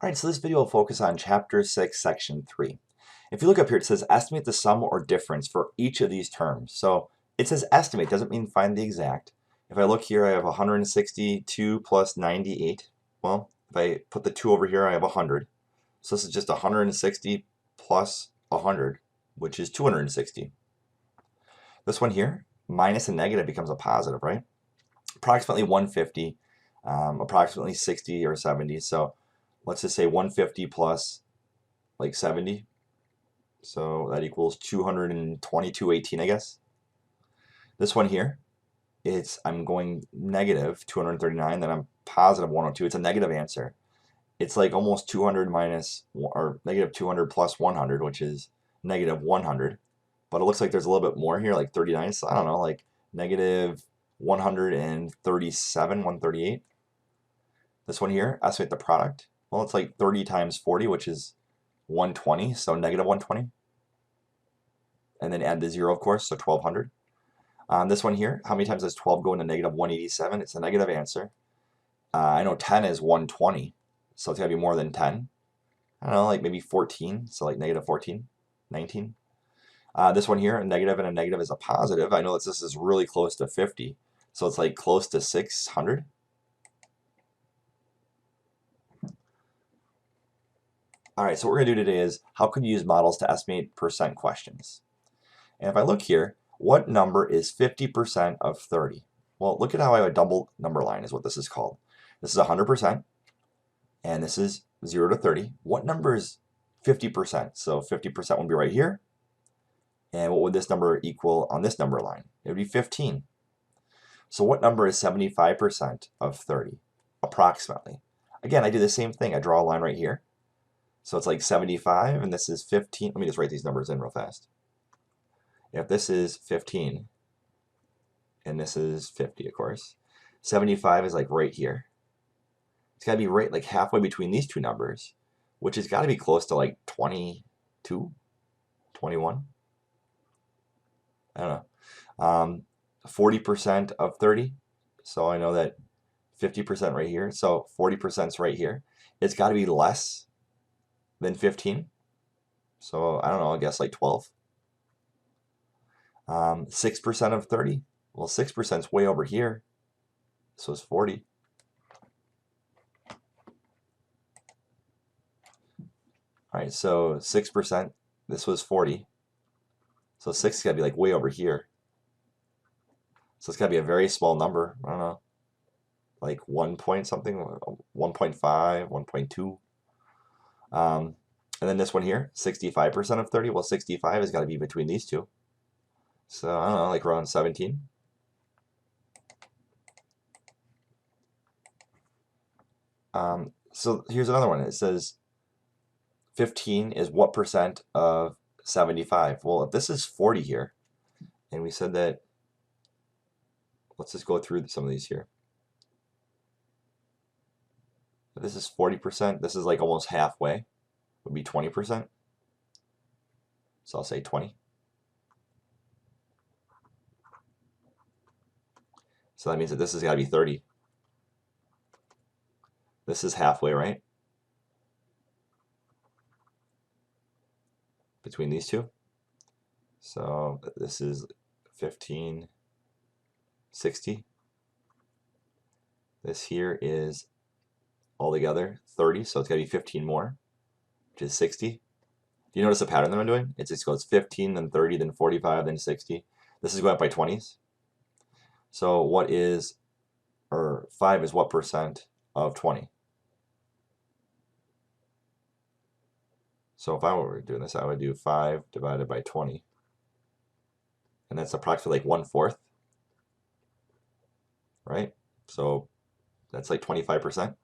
Alright, so this video will focus on Chapter 6, Section 3. If you look up here, it says estimate the sum or difference for each of these terms. So it says estimate, doesn't mean find the exact. If I look here, I have 162 plus 98. Well, if I put the 2 over here, I have 100. So this is just 160 plus 100, which is 260. This one here, minus a negative becomes a positive, right? Approximately 150, approximately 60 or 70. So let's just say 150 plus like 70. So that equals 222.18, I guess. This one here, I'm going negative 239, then I'm positive 102. It's a negative answer. It's like almost 200 minus, or negative 200 plus 100, which is negative 100. But it looks like there's a little bit more here, like 39. So I don't know, like negative 137, 138. This one here, estimate the product. Well, it's like 30 times 40, which is 120, so negative 120. And then add the 0, of course, so 1200. This one here, how many times does 12 go into negative 187? It's a negative answer. I know 10 is 120, so it's got to be more than 10. I don't know, like maybe 14, so like negative 14, 19. This one here, a negative and a negative is a positive. I know that this is really close to 50, so it's like close to 600. All right, so what we're going to do today is how can you use models to estimate percent questions? And if I look here, what number is 50% of 30? Well, look at how I have a double number line is what this is called. This is 100%, and this is 0 to 30. What number is 50%? So 50% would be right here. And what would this number equal on this number line? It would be 15. So what number is 75% of 30? Approximately. Again, I do the same thing. I draw a line right here. So it's like 75, and this is 15. Let me just write these numbers in real fast. If this is 15, and this is 50, of course, 75 is like right here. It's got to be right like halfway between these two numbers, which has got to be close to like 22, 21. I don't know. 40% of 30. So I know that 50% right here. So 40% is right here. It's got to be less than 15. So I don't know, I guess like 12. 6% of 30. Well, 6% is way over here. So it's 40. All right, so 6%, this was 40. So 6 has got to be like way over here. So it's got to be a very small number. I don't know, like 1 point something, 1.5, 1.2. And then this one here, 65% of 30. Well, 65 has got to be between these two. So I don't know, like around 17. So here's another one. It says 15 is what percent of 75? Well, if this is 40 here, and we said that, let's just go through some of these here. If this is 40%, this is like almost halfway, would be 20%. So I'll say 20. So that means that this has got to be 30. This is halfway, right? Between these two. So this is 15, 60. This here is altogether 30, so it's got to be 15 more, which is 60. Do you notice the pattern that I'm doing? It just goes 15, then 30, then 45, then 60. This is going up by 20s. So what is, or 5 is what percent of 20? So if I were doing this, I would do 5 divided by 20. And that's approximately like 1/4, right? So that's like 25%.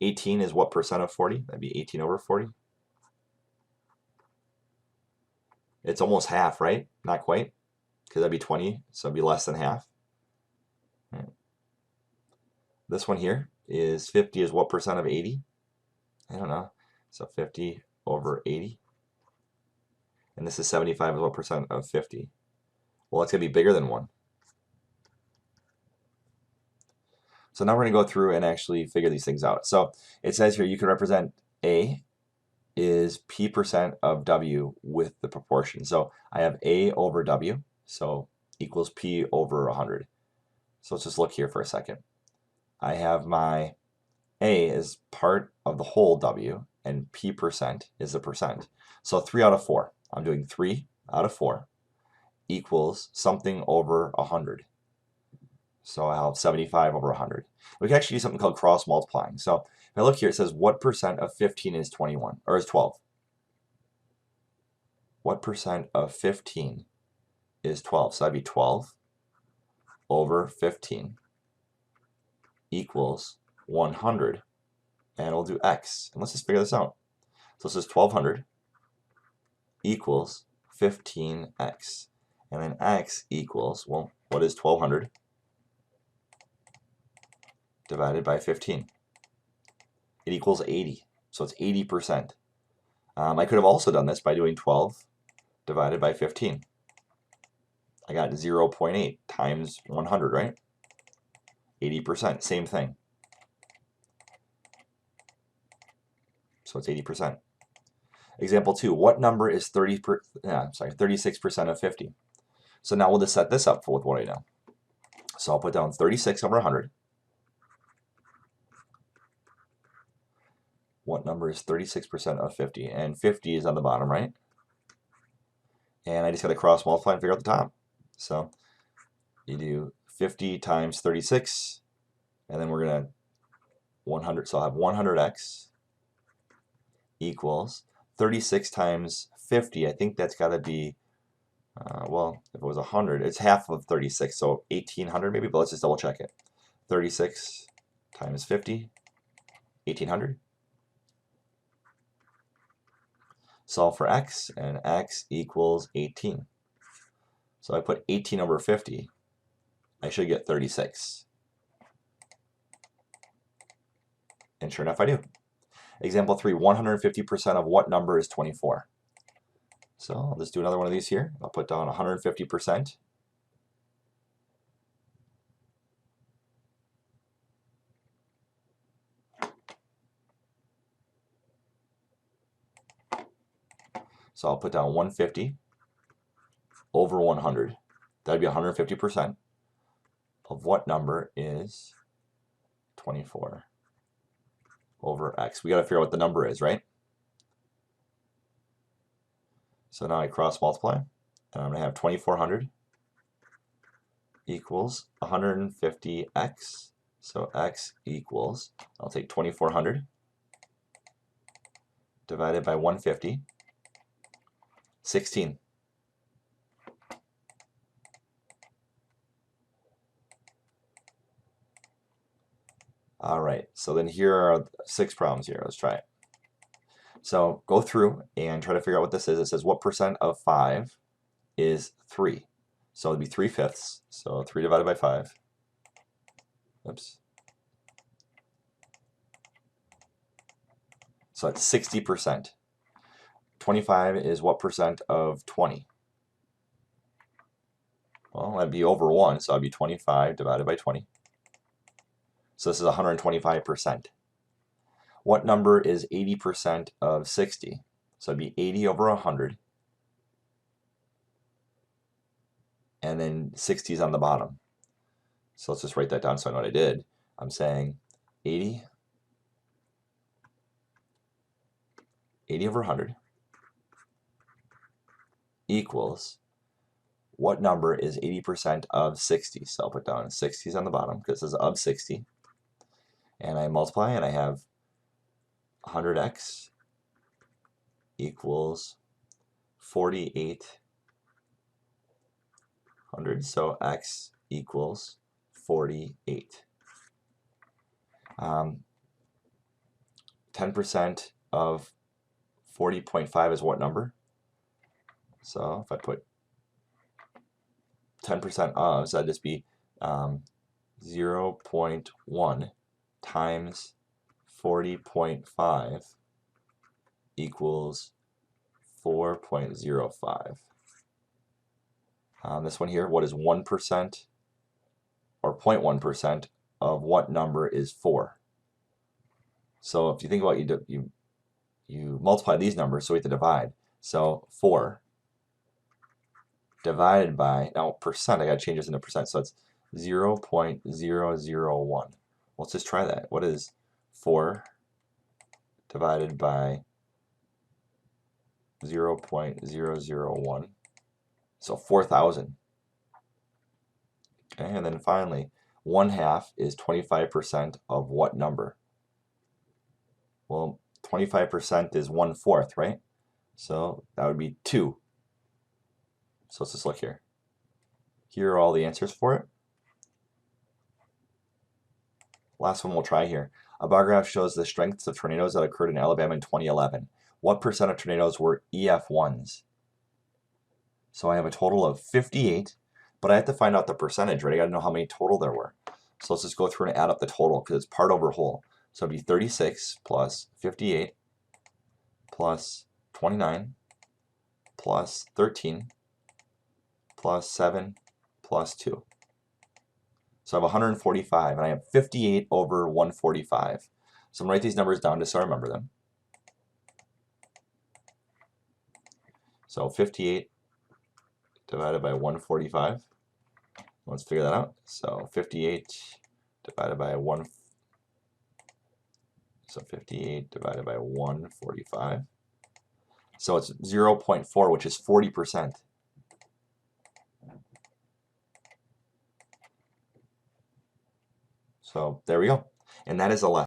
18 is what percent of 40? That'd be 18 over 40. It's almost half, right? Not quite, because that'd be 20, so it'd be less than half. Right. This one here is 50 is what percent of 80? I don't know. So 50 over 80. And this is 75 is what percent of 50? Well, it's going to be bigger than 1. So now we're going to go through and actually figure these things out. So it says here you can represent A is P% of W with the proportion. So I have A over W, so equals P over 100. So let's just look here for a second. I have my A is part of the whole W, and P% is the percent. So 3 out of 4. I'm doing 3 out of 4 equals something over 100. So I'll have 75 over 100. We can actually do something called cross multiplying. So if I look here, it says what percent of 15 is 21, or is 12? What percent of 15 is 12? So that'd be 12 over 15 equals 100. And we'll do x. And let's just figure this out. So this is 1200 equals 15x. And then x equals, well, what is 1200 divided by 15? It equals 80. So it's 80%. I could have also done this by doing 12 divided by 15. I got 0.8 times 100, right? 80%, same thing. So it's 80%. Example 2, what number is 36% of 50? So now we'll just set this up with what I know. So I'll put down 36 over 100. What number is 36% of 50? And 50 is on the bottom, right? And I just got to cross multiply and figure out the top. So you do 50 times 36, and then we're going to 100. So I'll have 100x equals 36 times 50. I think that's got to be, well, if it was 100, it's half of 36, so 1800 maybe, but let's just double check it. 36 times 50, 1800. Solve for x, and x equals 18. So I put 18 over 50, I should get 36. And sure enough, I do. Example 3, 150% of what number is 24? So I'll just do another one of these here. I'll put down 150%. So I'll put down 150 over 100. That'd be 150% of what number is 24 over x. We got to figure out what the number is, right? So now I cross multiply, and I'm going to have 2400 equals 150x. So x equals, I'll take 2400 divided by 150, 16. All right, so then here are 6 problems here. Let's try it. So go through and try to figure out what this is. It says what percent of 5 is 3? So it'd be 3/5. So 3 divided by 5. Oops. So that's 60%. 25 is what percent of 20? Well, that'd be over 1, so that'd be 25 divided by 20. So this is 125%. What number is 80% of 60? So it'd be 80 over 100. And then 60 is on the bottom. So let's just write that down so I know what I did. I'm saying 80 over 100 equals what number is 80% of 60? So I'll put down 60 is on the bottom because this is of 60. And I multiply and I have 100x equals 4800. So x equals 48. 10% of 40.5 is what number? So if I put 10% of, so that'd just be 0.1 times 40.5 equals 4.05. This one here, what is 1% or 0.1% of what number is 4? So if you think about it, you multiply these numbers, so we have to divide. So 4 divided by, now percent, I got to change this into percent, so it's 0.001. Let's just try that. What is 4 divided by 0.001? So 4,000. Okay, and then finally, 1/2 is 25% of what number? Well, 25% is 1/4, right? So that would be 2. So let's just look here. Here are all the answers for it. Last one we'll try here. A bar graph shows the strengths of tornadoes that occurred in Alabama in 2011. What percent of tornadoes were EF1s? So I have a total of 58, but I have to find out the percentage, right? I got to know how many total there were. So let's just go through and add up the total because it's part over whole. So it'd be 36 plus 58 plus 29 plus 13 plus 7 plus 2. So I have 145, and I have 58 over 145. So I'm going to write these numbers down just so I remember them. So 58 divided by 145. Let's figure that out. So 58 divided by 145. So it's 0.4, which is 40%. So there we go. And that is a lesson.